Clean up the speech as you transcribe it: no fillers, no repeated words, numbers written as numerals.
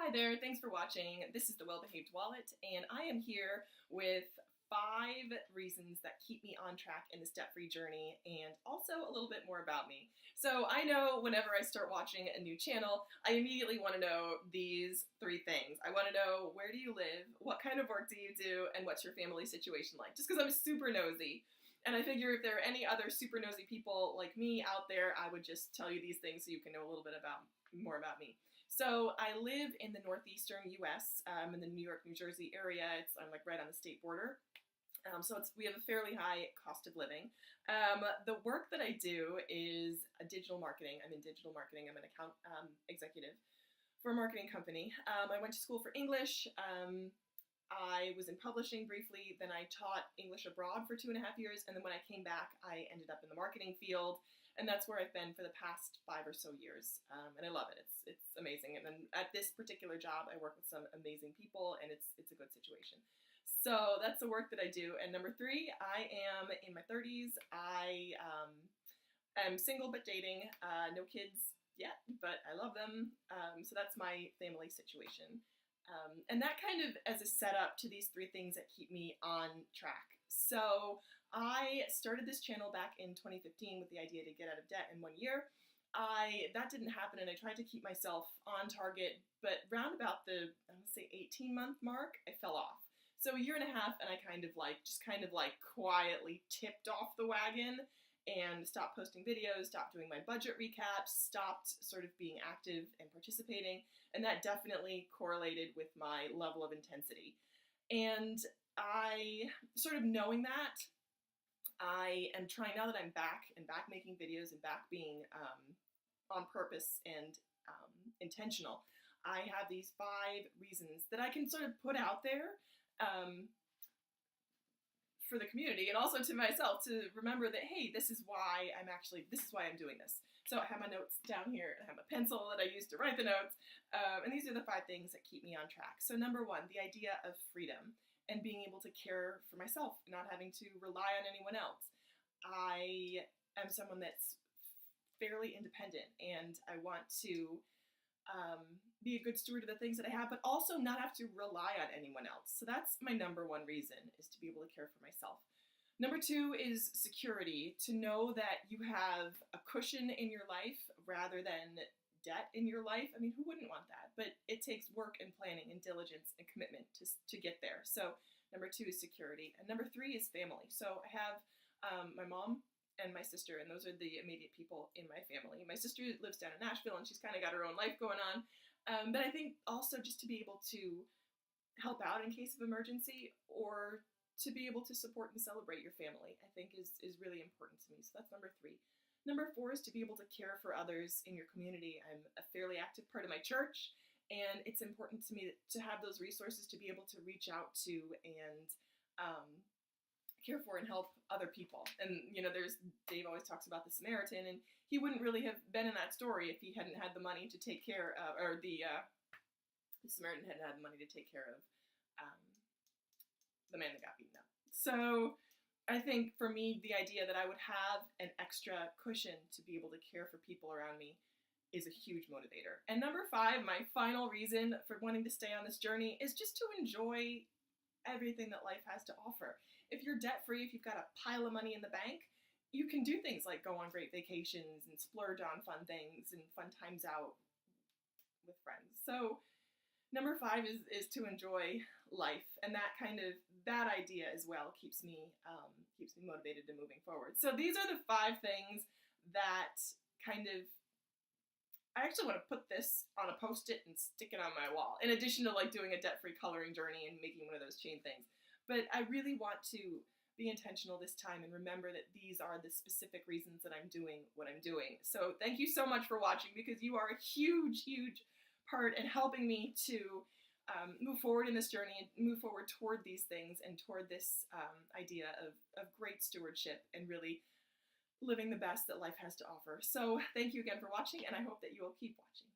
Hi there, thanks for watching. This is the Well-Behaved Wallet, and I am here with 5 reasons that keep me on track in this debt-free journey, and also a little bit more about me. So I know whenever I start watching a new channel, I immediately want to know these 3 things. I want to know, where do you live, what kind of work do you do, and what's your family situation like? Just because I'm super nosy. And I figure if there are any other super nosy people like me out there, I would just tell you these things so you can know a little bit more about me. So I live in the northeastern U.S., in the New York, New Jersey area. I'm like right on the state border. We have a fairly high cost of living. The work that I do is digital marketing. I'm in digital marketing. I'm an account executive for a marketing company. I went to school for English. I was in publishing briefly, then I taught English abroad for 2.5 years, and then when I came back, I ended up in the marketing field, and that's where I've been for the past 5 or so years, and I love it. It's amazing, and then at this particular job, I work with some amazing people, and it's a good situation. So that's the work that I do. And number 3, I am in my 30s. I am single but dating, no kids yet, but I love them, so that's my family situation. And that kind of as a setup to these 3 things that keep me on track. So I started this channel back in 2015 with the idea to get out of debt in 1 year. That didn't happen, and I tried to keep myself on target, but round about the, I would say 18-month mark, I fell off. So a year and a half, and I kind of quietly tipped off the wagon and stopped posting videos, stopped doing my budget recaps, stopped sort of being active and participating, and that definitely correlated with my level of intensity. And I, sort of knowing that, I am trying, now that I'm back making videos and back being on purpose and intentional, I have these 5 reasons that I can sort of put out there for the community and also to myself to remember that, hey, this is why I'm doing this. So I have my notes down here, and I have a pencil that I use to write the notes, and these are the 5 things that keep me on track. So number 1, the idea of freedom and being able to care for myself, not having to rely on anyone else. I am someone that's fairly independent, and I want to be a good steward of the things that I have, but also not have to rely on anyone else. So that's my number 1 reason, is to be able to care for myself. Number 2 is security, to know that you have a cushion in your life rather than debt in your life. I mean, who wouldn't want that? But it takes work and planning and diligence and commitment to get there. So number 2 is security. And number 3 is family. So I have my mom and my sister, and those are the immediate people in my family. My sister lives down in Nashville, and she's kind of got her own life going on. But I think also just to be able to help out in case of emergency, or to be able to support and celebrate your family, I think is really important to me. So that's number 3. Number 4 is to be able to care for others in your community. I'm a fairly active part of my church, and it's important to me to have those resources to be able to reach out to and care for and help other people. And Dave always talks about the Samaritan, and he wouldn't really have been in that story if he hadn't had the money to take care of, or the Samaritan hadn't had the money to take care of the man that got beaten up. So I think for me, the idea that I would have an extra cushion to be able to care for people around me is a huge motivator. And number 5, my final reason for wanting to stay on this journey, is just to enjoy everything that life has to offer. If you're debt-free, if you've got a pile of money in the bank, you can do things like go on great vacations and splurge on fun things and fun times out with friends. So number 5 is to enjoy life, and that idea as well keeps me motivated to moving forward. So these are the 5 things that I actually want to put this on a Post-it and stick it on my wall, in addition to doing a debt-free coloring journey and making one of those chain things. But I really want to be intentional this time and remember that these are the specific reasons that I'm doing what I'm doing. So thank you so much for watching, because you are a huge, huge part in helping me to move forward in this journey and move forward toward these things and toward this idea of great stewardship and really living the best that life has to offer. So thank you again for watching, and I hope that you will keep watching.